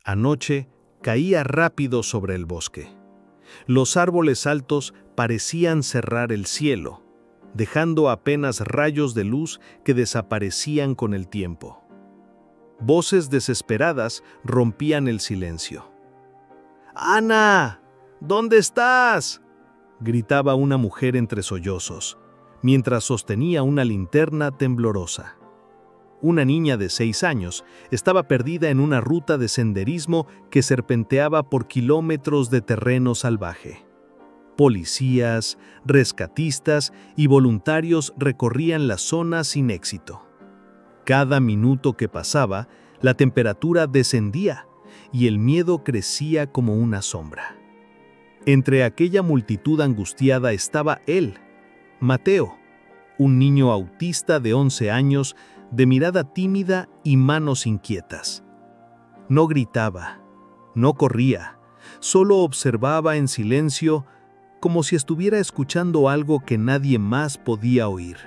Anoche caía rápido sobre el bosque. Los árboles altos parecían cerrar el cielo, dejando apenas rayos de luz que desaparecían con el tiempo. Voces desesperadas rompían el silencio. ¡Ana! ¿Dónde estás?, gritaba una mujer entre sollozos, mientras sostenía una linterna temblorosa. Una niña de 6 años estaba perdida en una ruta de senderismo que serpenteaba por kilómetros de terreno salvaje. Policías, rescatistas y voluntarios recorrían la zona sin éxito. Cada minuto que pasaba, la temperatura descendía y el miedo crecía como una sombra. Entre aquella multitud angustiada estaba él, Mateo, un niño autista de 11 años, de mirada tímida y manos inquietas. No gritaba, no corría, solo observaba en silencio, como si estuviera escuchando algo que nadie más podía oír.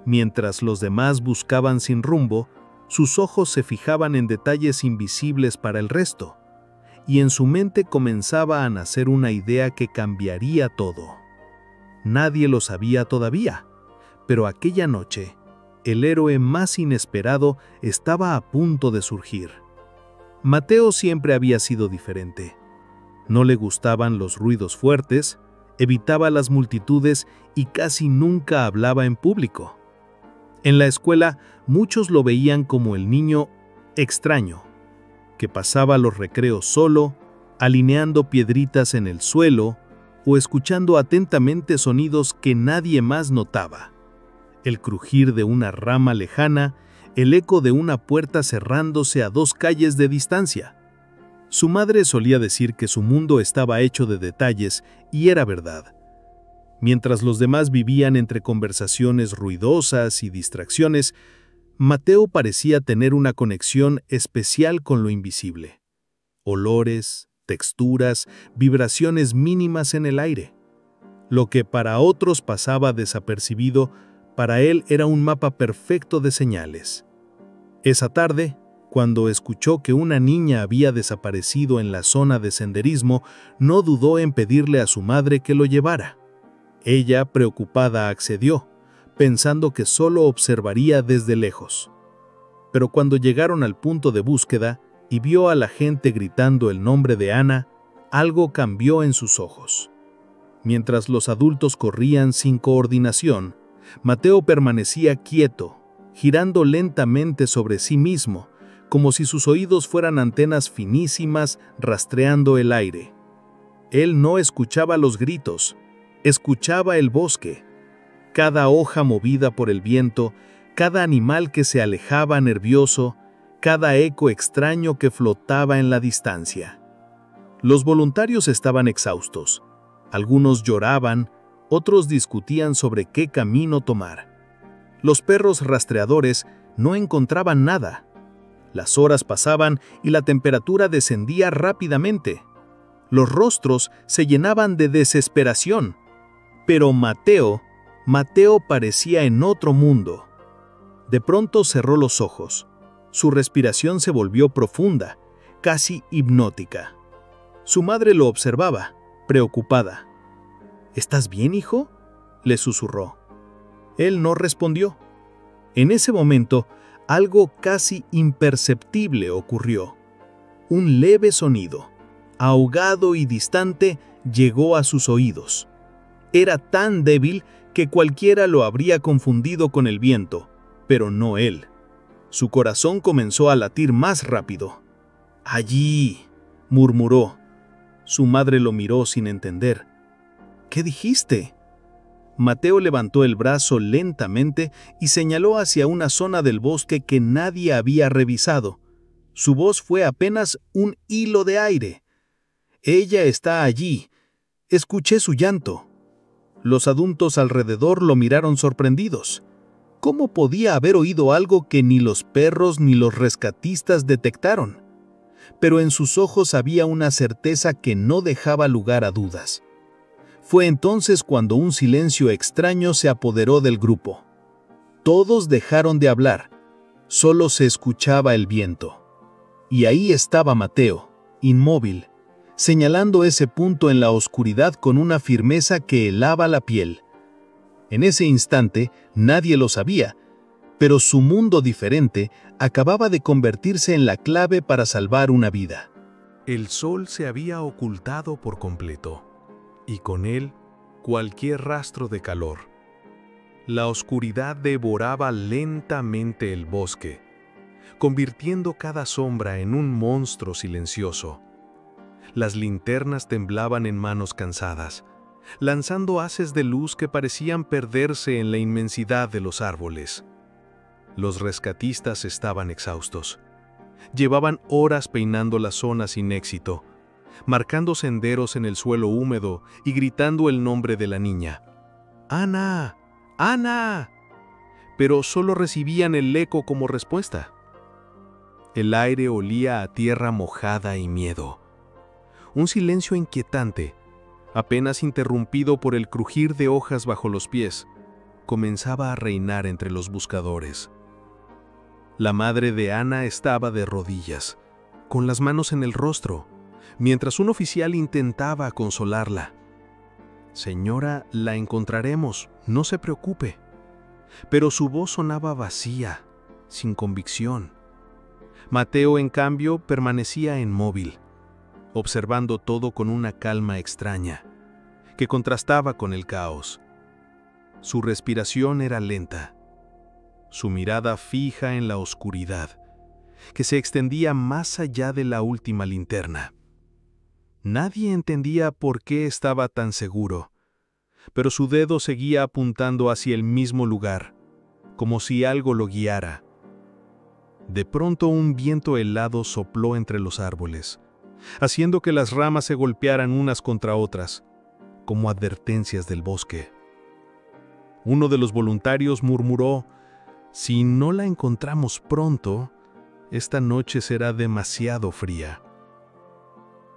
Mientras los demás buscaban sin rumbo, sus ojos se fijaban en detalles invisibles para el resto, y en su mente comenzaba a nacer una idea que cambiaría todo. Nadie lo sabía todavía, pero aquella noche, el héroe más inesperado estaba a punto de surgir. Mateo siempre había sido diferente. No le gustaban los ruidos fuertes, evitaba las multitudes y casi nunca hablaba en público. En la escuela, muchos lo veían como el niño extraño, que pasaba los recreos solo, alineando piedritas en el suelo o escuchando atentamente sonidos que nadie más notaba. El crujir de una rama lejana, el eco de una puerta cerrándose a 2 calles de distancia. Su madre solía decir que su mundo estaba hecho de detalles, y era verdad. Mientras los demás vivían entre conversaciones ruidosas y distracciones, Mateo parecía tener una conexión especial con lo invisible. Olores, texturas, vibraciones mínimas en el aire. Lo que para otros pasaba desapercibido, para él era un mapa perfecto de señales. Esa tarde, cuando escuchó que una niña había desaparecido en la zona de senderismo, no dudó en pedirle a su madre que lo llevara. Ella, preocupada, accedió, pensando que solo observaría desde lejos. Pero cuando llegaron al punto de búsqueda y vio a la gente gritando el nombre de Ana, algo cambió en sus ojos. Mientras los adultos corrían sin coordinación, Mateo permanecía quieto, girando lentamente sobre sí mismo, como si sus oídos fueran antenas finísimas rastreando el aire. Él no escuchaba los gritos, escuchaba el bosque. Cada hoja movida por el viento, cada animal que se alejaba nervioso, cada eco extraño que flotaba en la distancia. Los voluntarios estaban exhaustos. Algunos lloraban, otros discutían sobre qué camino tomar. Los perros rastreadores no encontraban nada. Las horas pasaban y la temperatura descendía rápidamente. Los rostros se llenaban de desesperación. Pero Mateo parecía en otro mundo. De pronto cerró los ojos. Su respiración se volvió profunda, casi hipnótica. Su madre lo observaba, preocupada. ¿Estás bien, hijo?, le susurró. Él no respondió. En ese momento, algo casi imperceptible ocurrió. Un leve sonido, ahogado y distante, llegó a sus oídos. Era tan débil que cualquiera lo habría confundido con el viento, pero no él. Su corazón comenzó a latir más rápido. «Allí», murmuró. Su madre lo miró sin entender. «¿Qué dijiste?». Mateo levantó el brazo lentamente y señaló hacia una zona del bosque que nadie había revisado. Su voz fue apenas un hilo de aire. «Ella está allí. Escuché su llanto». Los adultos alrededor lo miraron sorprendidos. ¿Cómo podía haber oído algo que ni los perros ni los rescatistas detectaron? Pero en sus ojos había una certeza que no dejaba lugar a dudas. Fue entonces cuando un silencio extraño se apoderó del grupo. Todos dejaron de hablar. Solo se escuchaba el viento. Y ahí estaba Mateo, inmóvil, señalando ese punto en la oscuridad con una firmeza que helaba la piel. En ese instante nadie lo sabía, pero su mundo diferente acababa de convertirse en la clave para salvar una vida. El sol se había ocultado por completo, y con él cualquier rastro de calor. La oscuridad devoraba lentamente el bosque, convirtiendo cada sombra en un monstruo silencioso. Las linternas temblaban en manos cansadas, lanzando haces de luz que parecían perderse en la inmensidad de los árboles. Los rescatistas estaban exhaustos. Llevaban horas peinando la zona sin éxito, marcando senderos en el suelo húmedo y gritando el nombre de la niña. ¡Ana! ¡Ana! Pero solo recibían el eco como respuesta. El aire olía a tierra mojada y miedo. Un silencio inquietante, apenas interrumpido por el crujir de hojas bajo los pies, comenzaba a reinar entre los buscadores. La madre de Ana estaba de rodillas, con las manos en el rostro, mientras un oficial intentaba consolarla. «Señora, la encontraremos, no se preocupe». Pero su voz sonaba vacía, sin convicción. Mateo, en cambio, permanecía inmóvil, observando todo con una calma extraña, que contrastaba con el caos. Su respiración era lenta, su mirada fija en la oscuridad, que se extendía más allá de la última linterna. Nadie entendía por qué estaba tan seguro, pero su dedo seguía apuntando hacia el mismo lugar, como si algo lo guiara. De pronto un viento helado sopló entre los árboles, haciendo que las ramas se golpearan unas contra otras, como advertencias del bosque. Uno de los voluntarios murmuró: «Si no la encontramos pronto, esta noche será demasiado fría».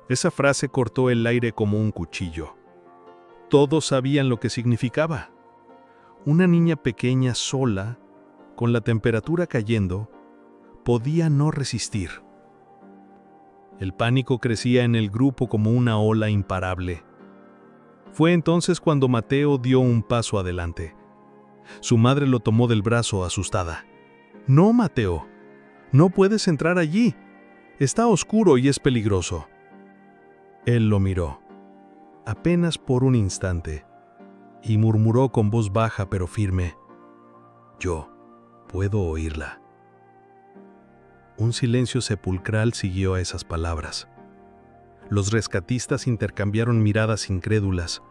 Esa frase cortó el aire como un cuchillo. Todos sabían lo que significaba. Una niña pequeña sola, con la temperatura cayendo, podía no resistir. El pánico crecía en el grupo como una ola imparable. Fue entonces cuando Mateo dio un paso adelante. Su madre lo tomó del brazo asustada. «No, Mateo, no puedes entrar allí. Está oscuro y es peligroso». Él lo miró, apenas por un instante, y murmuró con voz baja pero firme: «Yo puedo oírla». Un silencio sepulcral siguió a esas palabras. Los rescatistas intercambiaron miradas incrédulas.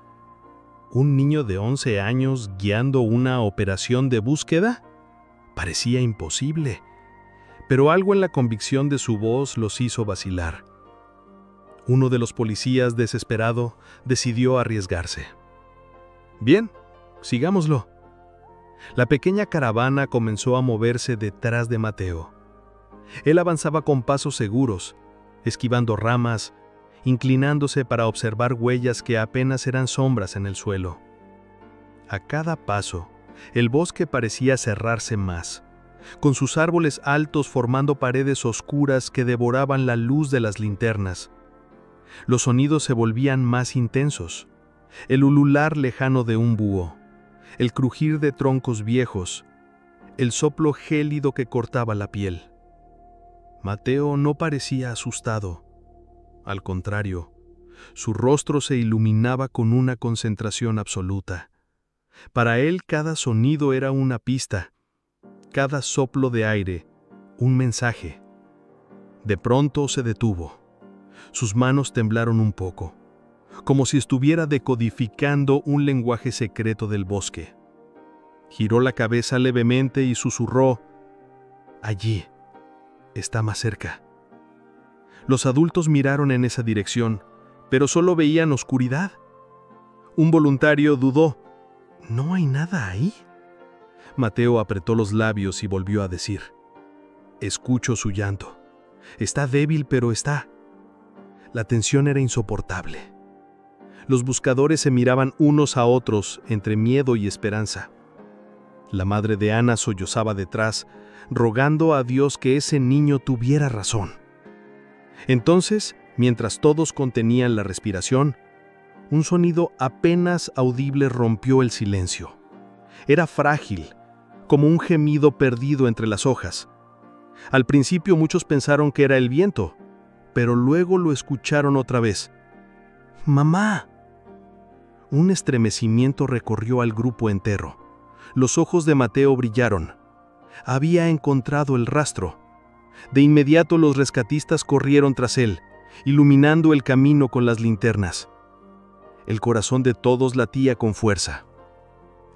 ¿Un niño de 11 años guiando una operación de búsqueda? Parecía imposible, pero algo en la convicción de su voz los hizo vacilar. Uno de los policías, desesperado, decidió arriesgarse. «Bien, sigámoslo». La pequeña caravana comenzó a moverse detrás de Mateo. Él avanzaba con pasos seguros, esquivando ramas, inclinándose para observar huellas que apenas eran sombras en el suelo. A cada paso, el bosque parecía cerrarse más, con sus árboles altos formando paredes oscuras que devoraban la luz de las linternas. Los sonidos se volvían más intensos: el ulular lejano de un búho, el crujir de troncos viejos, el soplo gélido que cortaba la piel. Mateo no parecía asustado. Al contrario, su rostro se iluminaba con una concentración absoluta. Para él cada sonido era una pista, cada soplo de aire un mensaje. De pronto se detuvo. Sus manos temblaron un poco, como si estuviera decodificando un lenguaje secreto del bosque. Giró la cabeza levemente y susurró: «Allí, está más cerca». Los adultos miraron en esa dirección, pero solo veían oscuridad. Un voluntario dudó: «¿No hay nada ahí?». Mateo apretó los labios y volvió a decir: «Escucho su llanto. Está débil, pero está». La tensión era insoportable. Los buscadores se miraban unos a otros entre miedo y esperanza. La madre de Ana sollozaba detrás, rogando a Dios que ese niño tuviera razón. Entonces, mientras todos contenían la respiración, un sonido apenas audible rompió el silencio. Era frágil, como un gemido perdido entre las hojas. Al principio muchos pensaron que era el viento, pero luego lo escucharon otra vez. ¡Mamá! Un estremecimiento recorrió al grupo entero. Los ojos de Mateo brillaron. Había encontrado el rastro. De inmediato los rescatistas corrieron tras él, iluminando el camino con las linternas. El corazón de todos latía con fuerza.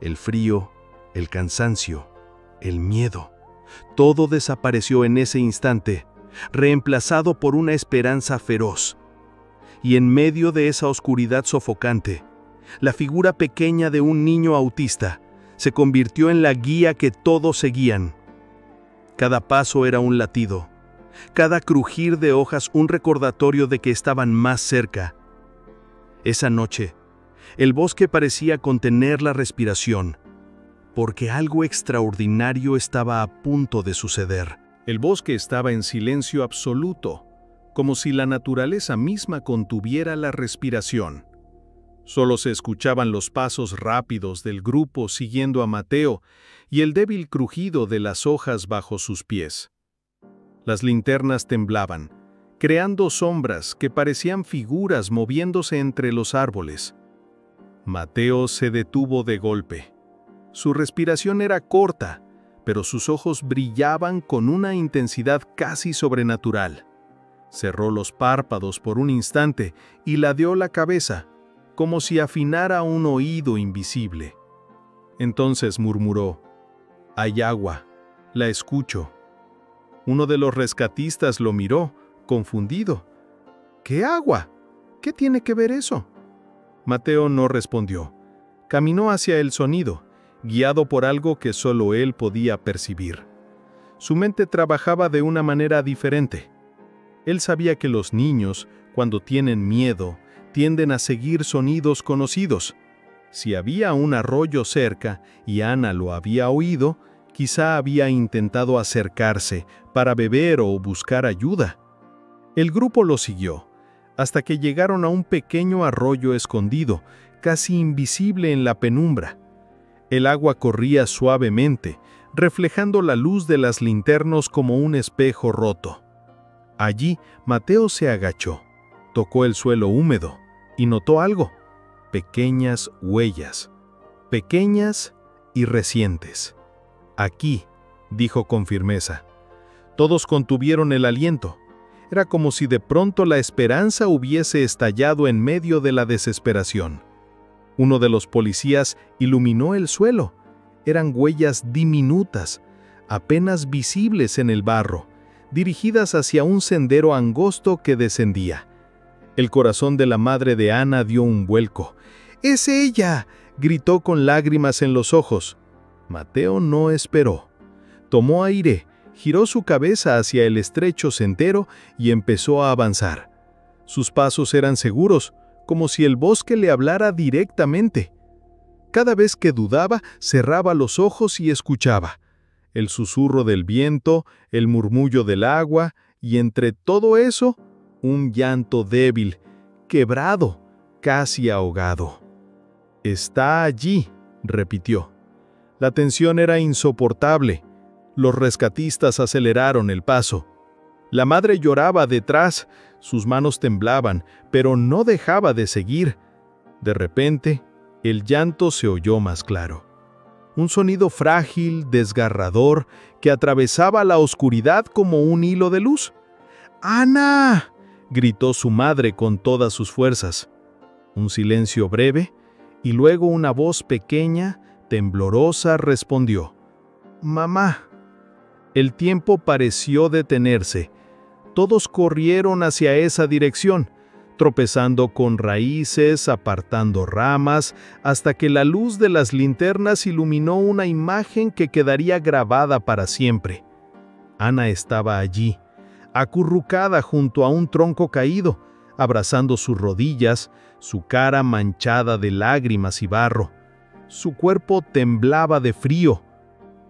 El frío, el cansancio, el miedo, todo desapareció en ese instante, reemplazado por una esperanza feroz. Y en medio de esa oscuridad sofocante, la figura pequeña de un niño autista se convirtió en la guía que todos seguían. Cada paso era un latido, cada crujir de hojas un recordatorio de que estaban más cerca. Esa noche, el bosque parecía contener la respiración, porque algo extraordinario estaba a punto de suceder. El bosque estaba en silencio absoluto, como si la naturaleza misma contuviera la respiración. Solo se escuchaban los pasos rápidos del grupo siguiendo a Mateo y el débil crujido de las hojas bajo sus pies. Las linternas temblaban, creando sombras que parecían figuras moviéndose entre los árboles. Mateo se detuvo de golpe. Su respiración era corta, pero sus ojos brillaban con una intensidad casi sobrenatural. Cerró los párpados por un instante y ladeó la cabeza, como si afinara un oído invisible. Entonces murmuró: «Hay agua, la escucho». Uno de los rescatistas lo miró, confundido. «¿Qué agua? ¿Qué tiene que ver eso?». Mateo no respondió. Caminó hacia el sonido, guiado por algo que solo él podía percibir. Su mente trabajaba de una manera diferente. Él sabía que los niños, cuando tienen miedo, tienden a seguir sonidos conocidos. Si había un arroyo cerca y Ana lo había oído, quizá había intentado acercarse para beber o buscar ayuda. El grupo lo siguió, hasta que llegaron a un pequeño arroyo escondido, casi invisible en la penumbra. El agua corría suavemente, reflejando la luz de las linternas como un espejo roto. Allí, Mateo se agachó, tocó el suelo húmedo y notó algo: pequeñas huellas, pequeñas y recientes. «Aquí», dijo con firmeza. Todos contuvieron el aliento. Era como si de pronto la esperanza hubiese estallado en medio de la desesperación. Uno de los policías iluminó el suelo. Eran huellas diminutas, apenas visibles en el barro, dirigidas hacia un sendero angosto que descendía. El corazón de la madre de Ana dio un vuelco. «¡Es ella!», gritó con lágrimas en los ojos. Mateo no esperó. Tomó aire, giró su cabeza hacia el estrecho sendero y empezó a avanzar. Sus pasos eran seguros, como si el bosque le hablara directamente. Cada vez que dudaba, cerraba los ojos y escuchaba el susurro del viento, el murmullo del agua, y entre todo eso, un llanto débil, quebrado, casi ahogado. «Está allí», repitió. La tensión era insoportable. Los rescatistas aceleraron el paso. La madre lloraba detrás, sus manos temblaban, pero no dejaba de seguir. De repente, el llanto se oyó más claro. Un sonido frágil, desgarrador, que atravesaba la oscuridad como un hilo de luz. «¡Ana!», gritó su madre con todas sus fuerzas. Un silencio breve, y luego una voz pequeña, temblorosa, respondió: «Mamá». El tiempo pareció detenerse. Todos corrieron hacia esa dirección, tropezando con raíces, apartando ramas, hasta que la luz de las linternas iluminó una imagen que quedaría grabada para siempre. Ana estaba allí, acurrucada junto a un tronco caído, abrazando sus rodillas, su cara manchada de lágrimas y barro. Su cuerpo temblaba de frío.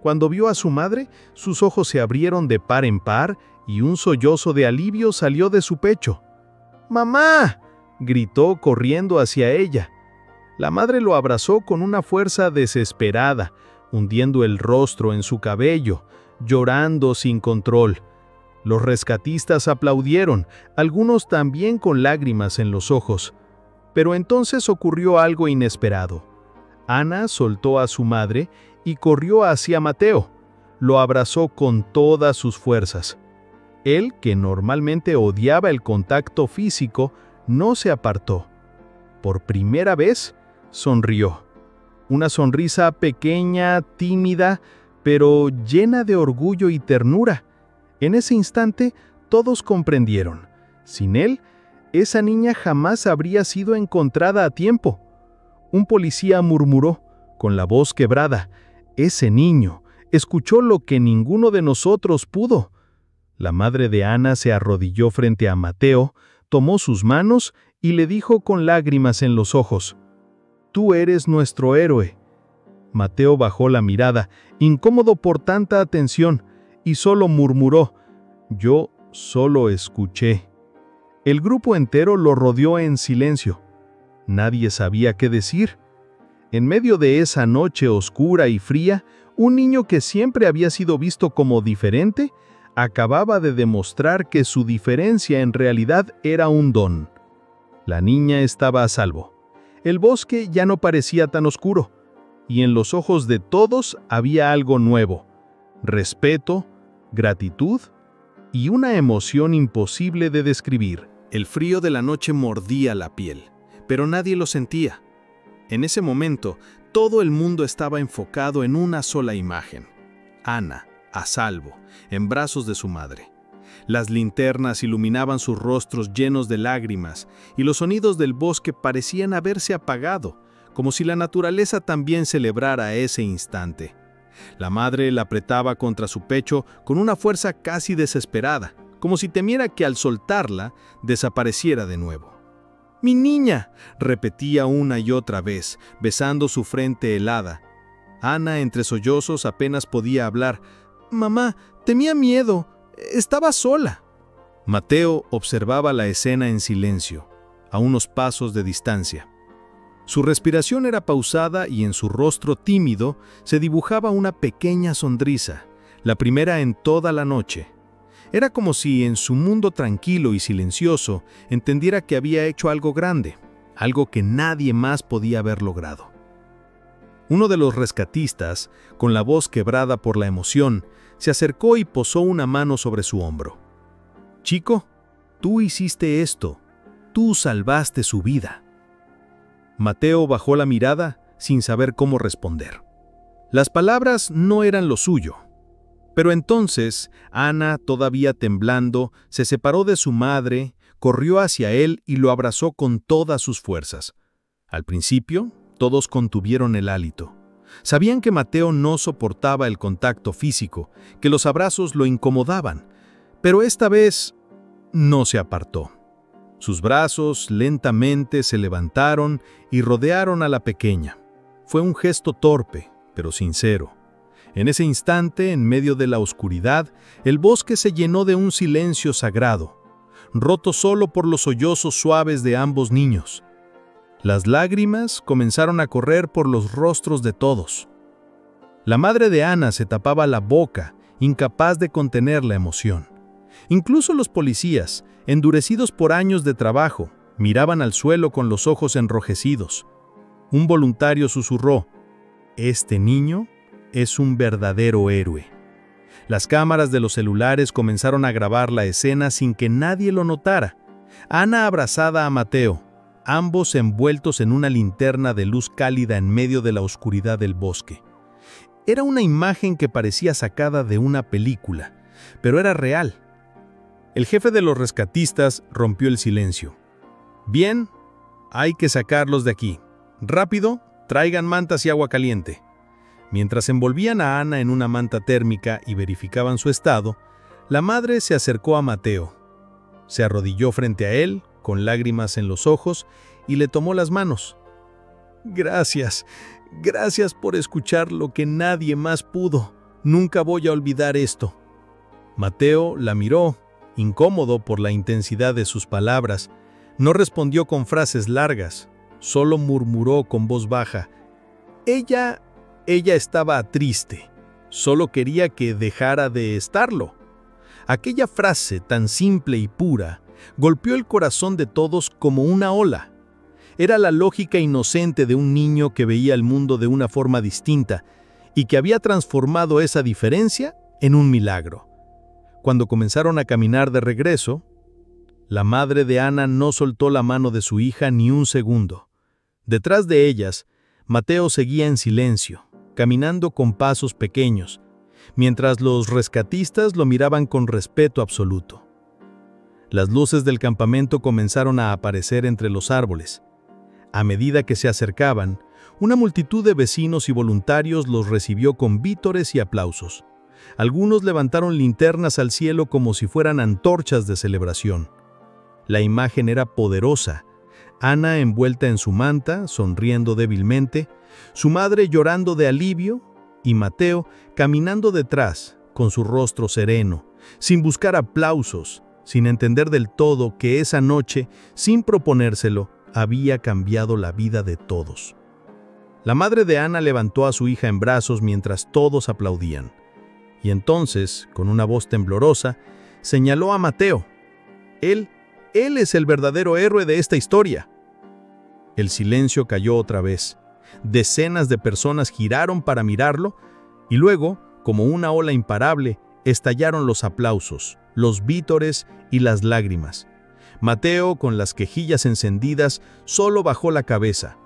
Cuando vio a su madre, sus ojos se abrieron de par en par y un sollozo de alivio salió de su pecho. ¡Mamá!, gritó corriendo hacia ella. La madre lo abrazó con una fuerza desesperada, hundiendo el rostro en su cabello, llorando sin control. Los rescatistas aplaudieron, algunos también con lágrimas en los ojos. Pero entonces ocurrió algo inesperado. Ana soltó a su madre y corrió hacia Mateo. Lo abrazó con todas sus fuerzas. Él, que normalmente odiaba el contacto físico, no se apartó. Por primera vez, sonrió. Una sonrisa pequeña, tímida, pero llena de orgullo y ternura. En ese instante, todos comprendieron. Sin él, esa niña jamás habría sido encontrada a tiempo. Un policía murmuró, con la voz quebrada: «Ese niño escuchó lo que ninguno de nosotros pudo». La madre de Ana se arrodilló frente a Mateo, tomó sus manos y le dijo con lágrimas en los ojos: «Tú eres nuestro héroe». Mateo bajó la mirada, incómodo por tanta atención, y solo murmuró: «Yo solo escuché». El grupo entero lo rodeó en silencio. Nadie sabía qué decir. En medio de esa noche oscura y fría, un niño que siempre había sido visto como diferente, acababa de demostrar que su diferencia en realidad era un don. La niña estaba a salvo. El bosque ya no parecía tan oscuro, y en los ojos de todos había algo nuevo: respeto, gratitud y una emoción imposible de describir. El frío de la noche mordía la piel, pero nadie lo sentía. En ese momento, todo el mundo estaba enfocado en una sola imagen: Ana, a salvo, en brazos de su madre. Las linternas iluminaban sus rostros llenos de lágrimas, y los sonidos del bosque parecían haberse apagado, como si la naturaleza también celebrara ese instante. La madre la apretaba contra su pecho con una fuerza casi desesperada, como si temiera que al soltarla desapareciera de nuevo. «¡Mi niña!», repetía una y otra vez, besando su frente helada. Ana, entre sollozos, apenas podía hablar. «Mamá, tenía miedo. Estaba sola». Mateo observaba la escena en silencio, a unos pasos de distancia. Su respiración era pausada y en su rostro tímido se dibujaba una pequeña sonrisa, la primera en toda la noche. Era como si en su mundo tranquilo y silencioso entendiera que había hecho algo grande, algo que nadie más podía haber logrado. Uno de los rescatistas, con la voz quebrada por la emoción, se acercó y posó una mano sobre su hombro. «Chico, tú hiciste esto. Tú salvaste su vida». Mateo bajó la mirada sin saber cómo responder. Las palabras no eran lo suyo. Pero entonces, Ana, todavía temblando, se separó de su madre, corrió hacia él y lo abrazó con todas sus fuerzas. Al principio, todos contuvieron el hálito. Sabían que Mateo no soportaba el contacto físico, que los abrazos lo incomodaban, pero esta vez no se apartó. Sus brazos lentamente se levantaron y rodearon a la pequeña. Fue un gesto torpe, pero sincero. En ese instante, en medio de la oscuridad, el bosque se llenó de un silencio sagrado, roto solo por los sollozos suaves de ambos niños. Las lágrimas comenzaron a correr por los rostros de todos. La madre de Ana se tapaba la boca, incapaz de contener la emoción. Incluso los policías, endurecidos por años de trabajo, miraban al suelo con los ojos enrojecidos. Un voluntario susurró: «Este niño es un verdadero héroe». Las cámaras de los celulares comenzaron a grabar la escena sin que nadie lo notara. Ana abrazada a Mateo, ambos envueltos en una linterna de luz cálida en medio de la oscuridad del bosque. Era una imagen que parecía sacada de una película, pero era real. El jefe de los rescatistas rompió el silencio. «Bien, hay que sacarlos de aquí. Rápido, traigan mantas y agua caliente». Mientras envolvían a Ana en una manta térmica y verificaban su estado, la madre se acercó a Mateo. Se arrodilló frente a él, con lágrimas en los ojos, y le tomó las manos. «Gracias, gracias por escuchar lo que nadie más pudo. Nunca voy a olvidar esto». Mateo la miró, incómodo por la intensidad de sus palabras. No respondió con frases largas, solo murmuró con voz baja. Ella estaba triste, solo quería que dejara de estarlo. Aquella frase tan simple y pura golpeó el corazón de todos como una ola. Era la lógica inocente de un niño que veía el mundo de una forma distinta y que había transformado esa diferencia en un milagro. Cuando comenzaron a caminar de regreso, la madre de Ana no soltó la mano de su hija ni un segundo. Detrás de ellas, Mateo seguía en silencio, caminando con pasos pequeños, mientras los rescatistas lo miraban con respeto absoluto. Las luces del campamento comenzaron a aparecer entre los árboles. A medida que se acercaban, una multitud de vecinos y voluntarios los recibió con vítores y aplausos. Algunos levantaron linternas al cielo como si fueran antorchas de celebración. La imagen era poderosa. Ana envuelta en su manta, sonriendo débilmente, su madre llorando de alivio y Mateo caminando detrás, con su rostro sereno, sin buscar aplausos, sin entender del todo que esa noche, sin proponérselo, había cambiado la vida de todos. La madre de Ana levantó a su hija en brazos mientras todos aplaudían. Y entonces, con una voz temblorosa, señaló a Mateo. Él es el verdadero héroe de esta historia. El silencio cayó otra vez. Decenas de personas giraron para mirarlo y luego, como una ola imparable, estallaron los aplausos, los vítores y las lágrimas. Mateo, con las quejillas encendidas, solo bajó la cabeza.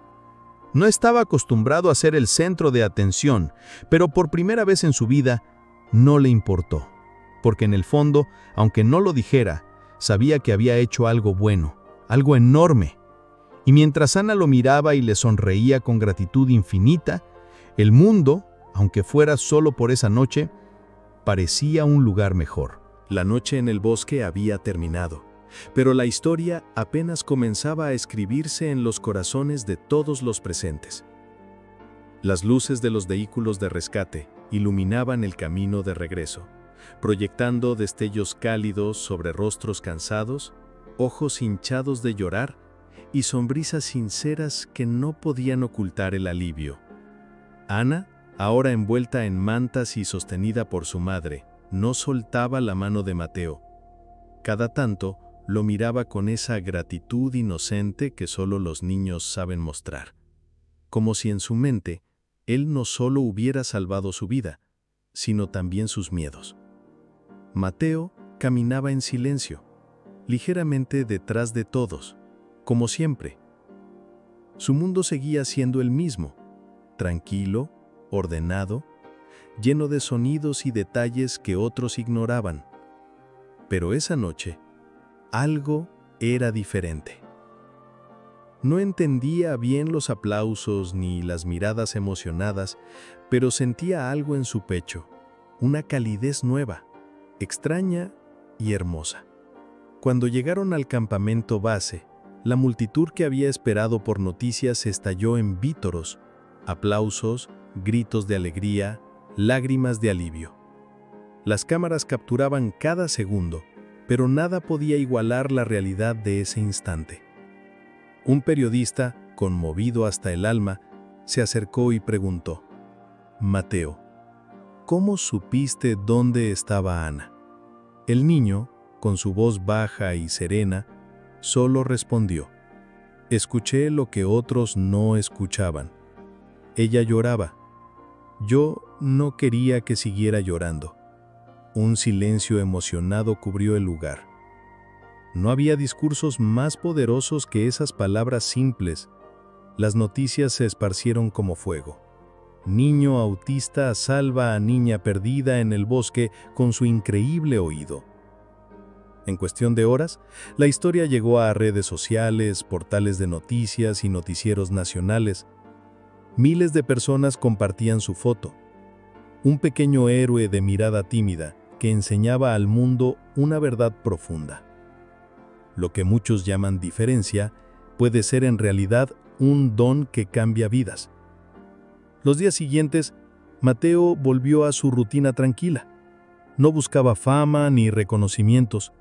No estaba acostumbrado a ser el centro de atención, pero por primera vez en su vida no le importó, porque en el fondo, aunque no lo dijera, sabía que había hecho algo bueno, algo enorme. Y mientras Ana lo miraba y le sonreía con gratitud infinita, el mundo, aunque fuera solo por esa noche, parecía un lugar mejor. La noche en el bosque había terminado, pero la historia apenas comenzaba a escribirse en los corazones de todos los presentes. Las luces de los vehículos de rescate iluminaban el camino de regreso, proyectando destellos cálidos sobre rostros cansados, ojos hinchados de llorar y sonrisas sinceras que no podían ocultar el alivio. Ana, ahora envuelta en mantas y sostenida por su madre, no soltaba la mano de Mateo. Cada tanto lo miraba con esa gratitud inocente que solo los niños saben mostrar, como si en su mente él no solo hubiera salvado su vida, sino también sus miedos. Mateo caminaba en silencio, ligeramente detrás de todos, como siempre. Su mundo seguía siendo el mismo, tranquilo, ordenado, lleno de sonidos y detalles que otros ignoraban. Pero esa noche, algo era diferente. No entendía bien los aplausos ni las miradas emocionadas, pero sentía algo en su pecho, una calidez nueva, extraña y hermosa. Cuando llegaron al campamento base, la multitud que había esperado por noticias estalló en vítoros, aplausos, gritos de alegría, lágrimas de alivio. Las cámaras capturaban cada segundo, pero nada podía igualar la realidad de ese instante. Un periodista, conmovido hasta el alma, se acercó y preguntó: «Mateo, ¿cómo supiste dónde estaba Ana?». El niño, con su voz baja y serena, solo respondió: «Escuché lo que otros no escuchaban. Ella lloraba. Yo no quería que siguiera llorando». Un silencio emocionado cubrió el lugar. No había discursos más poderosos que esas palabras simples. Las noticias se esparcieron como fuego. Niño autista salva a niña perdida en el bosque con su increíble oído. En cuestión de horas, la historia llegó a redes sociales, portales de noticias y noticieros nacionales. Miles de personas compartían su foto. Un pequeño héroe de mirada tímida que enseñaba al mundo una verdad profunda. Lo que muchos llaman diferencia puede ser en realidad un don que cambia vidas. Los días siguientes, Mateo volvió a su rutina tranquila. No buscaba fama ni reconocimientos.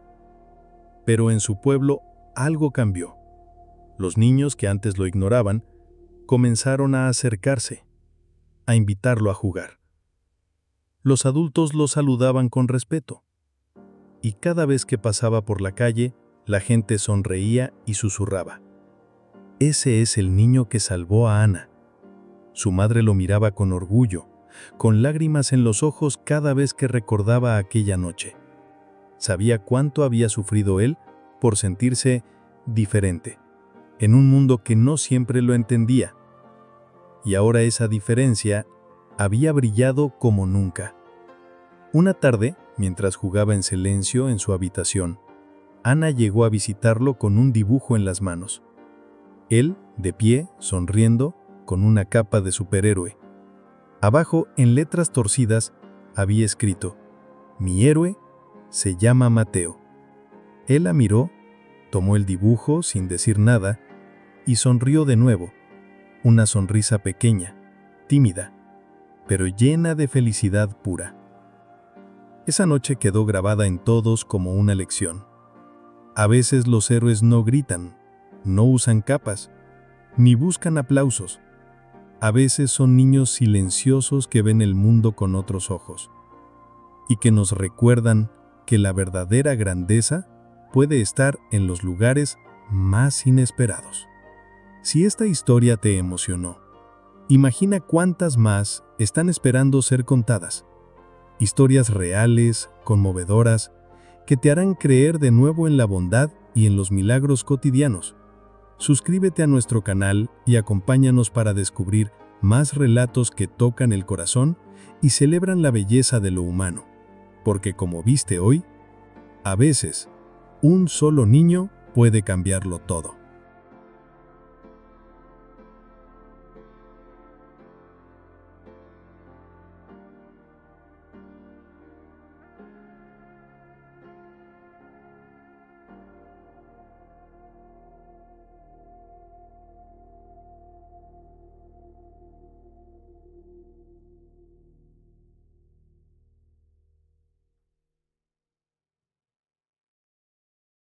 Pero en su pueblo algo cambió. Los niños que antes lo ignoraban comenzaron a acercarse, a invitarlo a jugar. Los adultos lo saludaban con respeto. Y cada vez que pasaba por la calle, la gente sonreía y susurraba: «Ese es el niño que salvó a Ana». Su madre lo miraba con orgullo, con lágrimas en los ojos cada vez que recordaba aquella noche. Sabía cuánto había sufrido él por sentirse diferente, en un mundo que no siempre lo entendía. Y ahora esa diferencia había brillado como nunca. Una tarde, mientras jugaba en silencio en su habitación, Ana llegó a visitarlo con un dibujo en las manos. Él, de pie, sonriendo, con una capa de superhéroe. Abajo, en letras torcidas, había escrito: «Mi héroe se llama Mateo». Él la miró, tomó el dibujo sin decir nada y sonrió de nuevo, una sonrisa pequeña, tímida, pero llena de felicidad pura. Esa noche quedó grabada en todos como una lección. A veces los héroes no gritan, no usan capas, ni buscan aplausos. A veces son niños silenciosos que ven el mundo con otros ojos y que nos recuerdan que la verdadera grandeza puede estar en los lugares más inesperados. Si esta historia te emocionó, imagina cuántas más están esperando ser contadas. Historias reales, conmovedoras, que te harán creer de nuevo en la bondad y en los milagros cotidianos. Suscríbete a nuestro canal y acompáñanos para descubrir más relatos que tocan el corazón y celebran la belleza de lo humano. Porque como viste hoy, a veces, un solo niño puede cambiarlo todo.